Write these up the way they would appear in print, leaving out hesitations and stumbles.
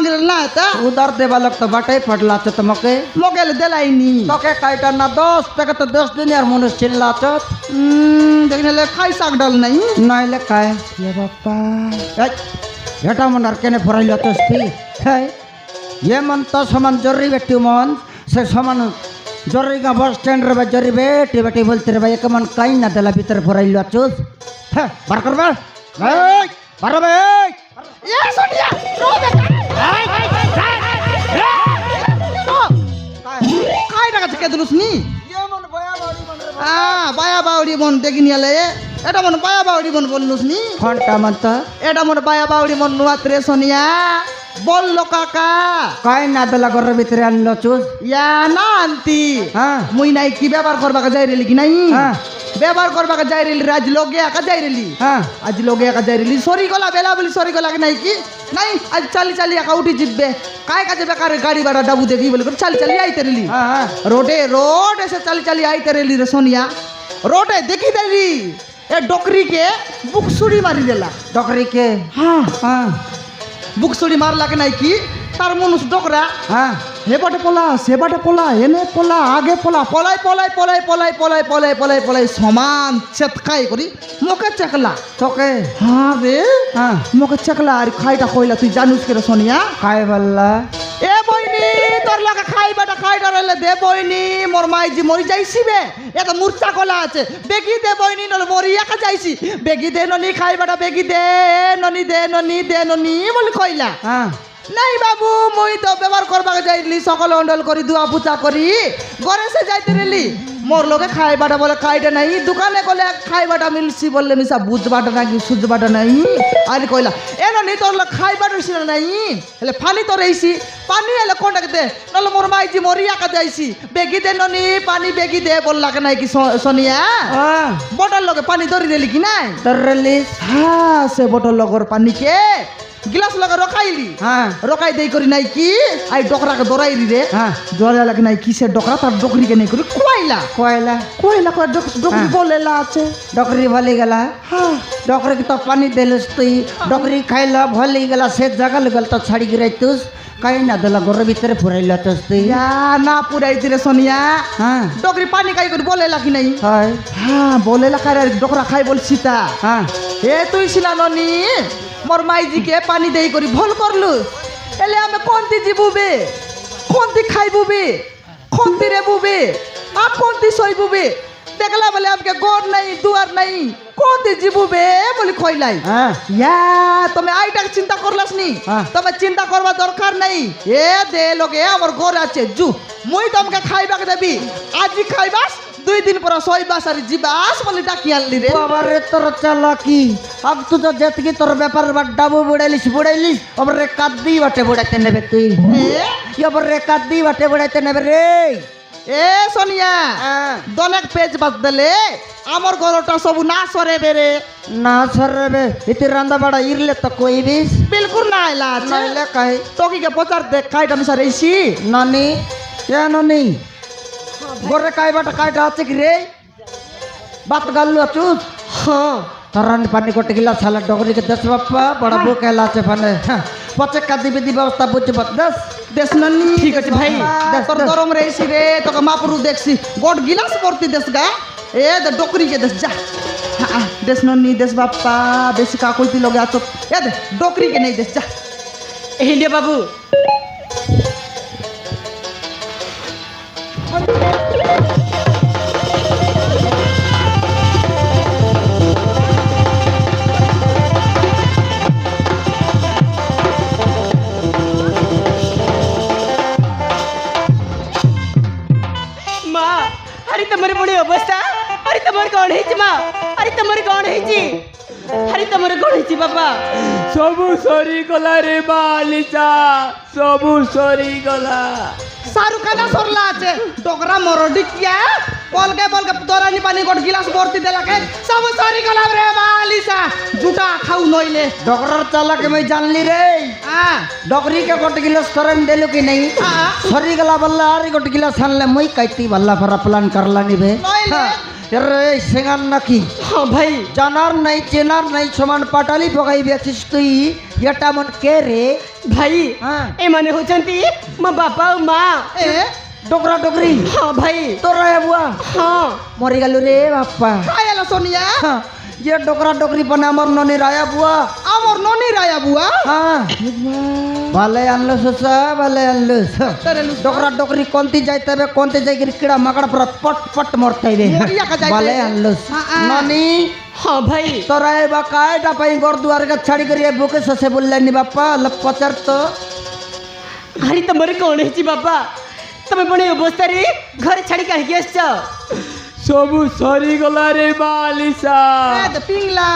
मांगिल ना था उधर देवा लोग तो बटे पड़ला चत मके मोगेल देलाइनी तोके काइटा ना 10 टका तो 10 दिन यार मनुष्य चिल्ला चत देखने ले खाई साग डाल नहीं नहीं ले काय ये बापा हेटा मन केने फराइलो तस्ती है ये मन तो समान जरी बेटी मन से समान जरी का बस स्टैंड रे जरी बेटी बेटी बोलते रे भाई एक मन काई ना देला भीतर फराइलो चुस है बार कर बा ए बार बे ये सोनिया रो बे काय টাকা থেকে দিলুস নি ये मन बया बाड़ी मन रे বায়া বাউরি মন দেখিনি আলে এটা মন বায়া বাউরি মন বললুস নি घंटा मन तो এটা মন বায়া বাউরি মন নুয়াত্রে সোনিয়া বললো কাকা काय ना देला घर भीतर आनलो चुस ইয়া না আন্তি हां মুই নাই কি ব্যবহার করবা যাই রেলি কি নাই हां ব্যবহার করবা যাই রেলি রাজ লগে একা যাই রেলি हां আজ লগে একা যাই রেলি সরি গলা বেলা বলি সরি গলা নাই কি নাই আজ চালি চালি একা উঠি জিতবে কায় কাজে বেকার গাড়ি ভাড়া ডাবু দেবি বলে করে চালি চালি আইতে রেলি हां हां रोड ऐसे चाली चाली आईते रेली रे सोनिया रोड देखी देली ए डोकरी के बुकसुड़ी मारी देला डोकरी के हाँ हां बुकसुड़ी मारला के नहीं की तार मनुष्य डोकरा हां हे बाटे पोला से बाटे पोला एने पोला आगे पोला पलाई पलाई पलाई पलाई पलाई पलाई पलाई पलाई समान चटकाई करी मोके चकला तोके हाँ रे हां मोके चकला अरे खाईटा कोइला तू जानूस के रे सोनिया काय बल्ला ए बहिनी তোর লাগা খাইবাটা খাইটা রইলে দে বইনি মোর মাইজি মরি যাইছি বে এটা মূর্ছা কলা আছে বেগি দে বইনি নলে মরি একা যাইছি বেগি দে ননি খাইবাটা বেগি দে ননি বলি কইলা हां নাই বাবু মই তো ব্যবহার করবা যাইলি সকল অন্ডল করি দুয়া পূজা করি ঘরে সে যাইতে রেলি মোর লগে খাইবাটা বলে খাইটা নাই দোকানে গলে খাইবাটা মিলছি বললে মিসা বুঝবাটা নাকি সুঝবাটা নাই আর কইলা এনো নি তোর খাইবাটা ছিল নাই হেলে পানি তো রইছি পানি এলে কোনটাকে দে নলে মোর মাইজি মরি একা যাইছি বেগি দে ননি পানি বেগি দে বললা কে নাই কি সোনিয়া हां বটল লগে পানি ধরি দেলি কি নাই तरलिस হ্যাঁ সে বটল লগর পানি কে गिलास लगा रखाइली हां रखाई दे करी नहीं की आई डोकरा के दोराई रे हां जोरा लगे नहीं की से डोकरा तार डोकरी के नहीं करी कोइला कोयला कोइला को डोकरी बोलेला আছে डोकरी भली गला हां डोकरी के तो पानी देलस तू डोकरी खाइला भली गला से जगल गल तो छाड़ी गिराई तुस काय ना देला घर भीतर फुराइला तस तू या ना पुराई रे सोनिया हां डोकरी पानी काई करी बोलेला कि नहीं हाय हां बोलेला करे डोकरा खाई बोल सीता हां ए तुई सिला ननी मोर माईजी के पानी देई करी भल करलु एले हमें कोनती जीबुबे कोनती खाइबुबे कोनती रेबुबे आप कोनती सोइबुबे देखला बोले हमके गोर नहीं दुआर नहीं कोनती जीबुबे बोली खोइलाई हां या তুমি আইটা চিন্তা করলাস নি তুমি চিন্তা করবা দরকার নাই এ দে লোকে আমার ঘর আছে জু মুই তোমাকে খাইবাকে দেবি আজি খাইবাস 2 दिन पर सोइबास আর জিবাস বলি ডাকি আনলি রে बाबा रे तोर चालाकी अब तू तो जतकी तोर व्यापार बड्डाबू बुड़ाइलिस अब रे कद्दी बाटे बुड़ाते नेबे तू ये अब रे कद्दी बाटे बुड़ाते नेबे रे এ সোনিয়া দলেক পেজ বাদ দিলে আমার গরটা সব না সরে বেরে ना सरबे इति रंदा बड़ा इरले तो कोई बीस বিলকুল না আইলা আছে नले कहे তোকে কে পচার দেখ কাইটা মিশা রইছি नानी क्या नानी गोरे काय बाटा काय आचे की रे बात गल्लू चूस হ্যাঁ तरान पानी कोट गिला साला डोगरी के 10 बापा बड़ा भूख हैला से फने पचे कदी विधि व्यवस्था बुझ बत 10 দেশনানি ঠিক আছে ভাই দেশ, তোর দেশ। গরম রইছি রে তোকে মাপুরু দেখছি গোট গিলাস ভর্তি দেশ গা এ দে ডকরি কে দেশ যা দেশনানি দেশ বাপ্পা বেশি কাকুলতি লগে আছো এ দে ডকরি কে নেই দেশ যা হিন্দিয়া বাবু মা আরে তোমার বড় অবস্থা আরে তোমার কোন হইছে মা আরে তোমার কোন হইছে আরে তোমার কোন হইছে বাবা সবু সরি গলা রে বালিসা সবু সরি গলা শাহরুখ খানা সরলা আছে ডকরা মরডি কিয়া বলকে দরানি পানি গোট গিলাস ভর্তি দেলাকে সব সরি গলা রে বালিসা জুটা খাও নইলে डॉक्टर चाला के मैं जान ली रे হ্যাঁ डॉक्टरी के गोट गिलास तरन देलु की नहीं सरी गला बल्ला आरी गोट गिलास हनले मई काइती बल्ला फरा प्लान करला नी बे নইলে রে সেঙ্গার নাকি হ্যাঁ ভাই জানার নাই চেনার নাই সমান পাটালি পকাই বেছিস তুই এটা মন কে রে ভাই হ্যাঁ ଏମାନେ ହଉଛନ୍ତି ମୋ ବାପା ଆଉ ମା এ ডোকরা ডোকরি ହଁ ভাই তোর রায় বুয়া ହଁ মরি গেল রে বাপ্পা খাই এলা সোনিয়া হ্যাঁ, যে ডোকরা ডোকরি পানে আমার ননি রায়া বুয়া আমার ননি রায়া বুয়া হ্যাঁ ভালে আনলো শসা ভালে আনলো তারে লুস ডোকরা ডোকরি কোনতি যাইতে হবে কোনতে যাই গিরি কিড়া মাকড় পুরা পট পট মরতে হবে মরিয়া কা যাইতে ভালে আনলো ননি ହଁ ଭାଇ তোরা এ বা কায়টা পাই ঘর দুয়ার কা ছাড়ি করি এ বুকে শসে বললেনি বাপ্পা পচার তো ଆରେ ତମର କ'ଣ ହେଇଛି ବାପା ତମେ ପୁଣି ଏ ଅବସ୍ଥାରେ ଘରେ ଛାଡ଼ି କାହିଁକି ଆସିଛ ସବୁ ସରିଗଲାରେ ମାଲିସା এ দে পিংলা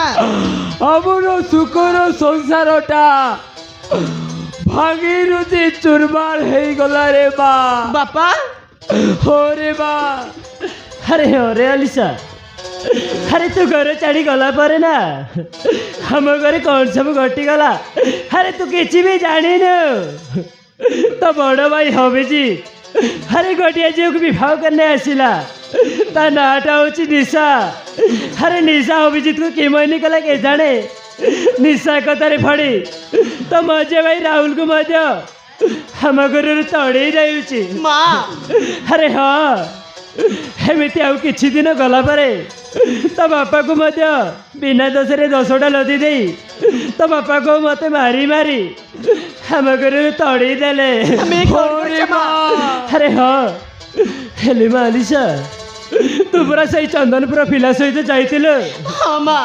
ଆମର ସୁଖର ସଂସାରଟା ଭାଙ୍ଗି ରୁଜି ଚୁରମାର ହେଇଗଲାରେ ମା ବାପା ହୋରେ ମା ଆରେ ଅରେ ଅଲିସା ଆରେ ତୁ ଘର ଛାଡ଼ି ଗଲା ପରେ ନା ଆମ ଘରେ କ'ଣ ସବୁ ଘଟିଗଲା ଆରେ ତୁ କିଛି ବି ଜାଣିନୁ तो बड़ भाई अभिजीत अरे गोटिया झील को विवाह करने आसला ता नाटा हूँ निशा अरे निशा अभिजीत को किमनी कला के जाने निशा कथारे फड़ी तो मजे भाई राहुल को मजा हम घर तड़े जाऊँगी माँ अरे हाँ एमती आउ किछि दिन गला परे तो बापा को मध्य बिना दोषरे 10टा लदी दे तो बापा को मते मारी मारी हम घर तड़ी देले अरे हाँ हेली मालिशा तू पूरा सही चंदनपुर पिला सहित जाइथिल हाँ माँ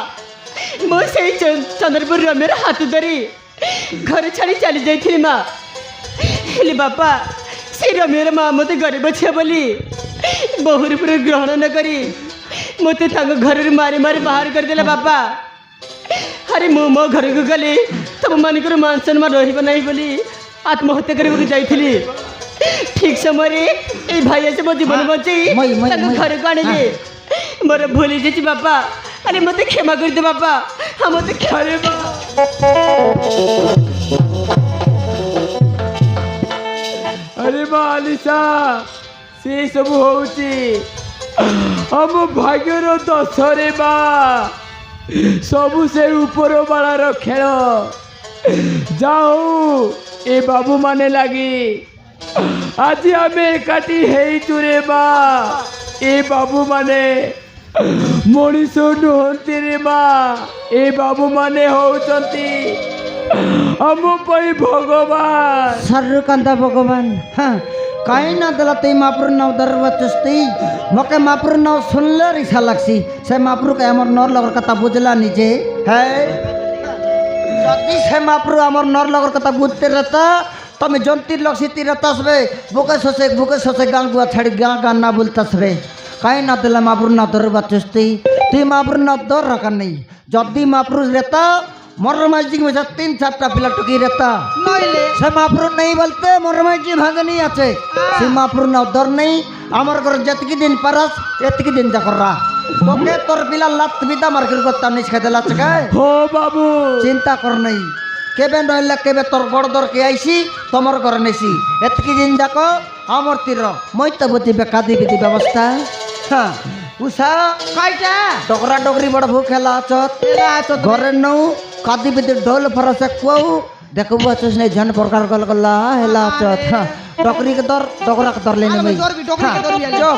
मो सही चंदनपुर रमेर हाथ धरी घर छाड़ी चली जाइथिली माँ हेली बापा से रमेर माँ मते गरीब छे बोली बहुरी पूरे ग्रहण न करी मते घर मारी मारी बाहर कर देला बापा अरे मो मो घर को गली तब मानिकर मान सम्मान रही नहीं बोली आत्महत्या करने जाइली ठीक समय ए भाई से मो जीवन बचे घर को आनिले मोर भूली जाइए बापा अरे मत क्षमा कर दे बापा हाँ मत अरे अरे मालिसा से सब होची हम भाग्यर दशरे बा सबु से ऊपर बालार खेल जाओ ए बाबू माने लगी आज आम एकाठी हेचुरे बा ए बाबू माने मनीष नुहंती रे बा ए बाबू माने होचंती हम पई भगवान सर्वकांता भगवान हाँ कहीं ना दिला ते महापुर नाव दरवचस्ती मके महापुर नाव सुनले रिसा लगसी से महापुर के हमर नर लगर कथा बुझला निजे है जदी से महापुर हमर नर लगर कथा बुझते रहता तमे जंती लगसी तीरता सबे बुके ससे गांग गुआ छाड़ी गां ना बोलता सबे कहीं ना दिला महापुर नाव दरवचस्ती ती महापुर नाव दर रखा नहीं जदी महापुर रहता मोरमाजी में 3-4टा पिला टुकी रहता নইলে से महापुर नहीं बोलते मोरमाजी भागनी आचे से महापुर ना दर नहीं आमर घर जतकी दिन परस एतकी दिन जकरा तोके तोर पिला लात बिदा मार्केट को तनिस खेदे लाचके हो बाबू चिंता कर नहीं केबे नइले केबे तोर बड़ दर के आइसी तमर घर नेसी एतकी दिन जाको आमर तीर मई तो बुद्धि बेकादी विधि व्यवस्था हां उषा কয়টা डोगरा डोगरी बड़ भूख हेला आचत এলা আছো घरे नौ कादी बिदि ढोल फरसे कुआऊ देखबू अच्छे ने जन प्रकार गल गला हेला चत डोकरी के दर डोगरा के दर लेने আমি में দরবি ডকরি কে দরবি जो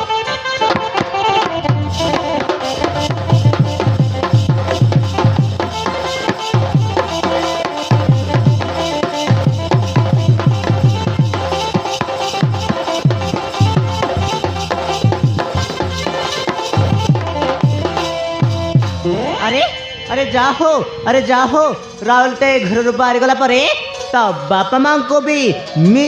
अरे जा हो राहुल ते घर बाहर गला परे तो बापा माँ को भी मी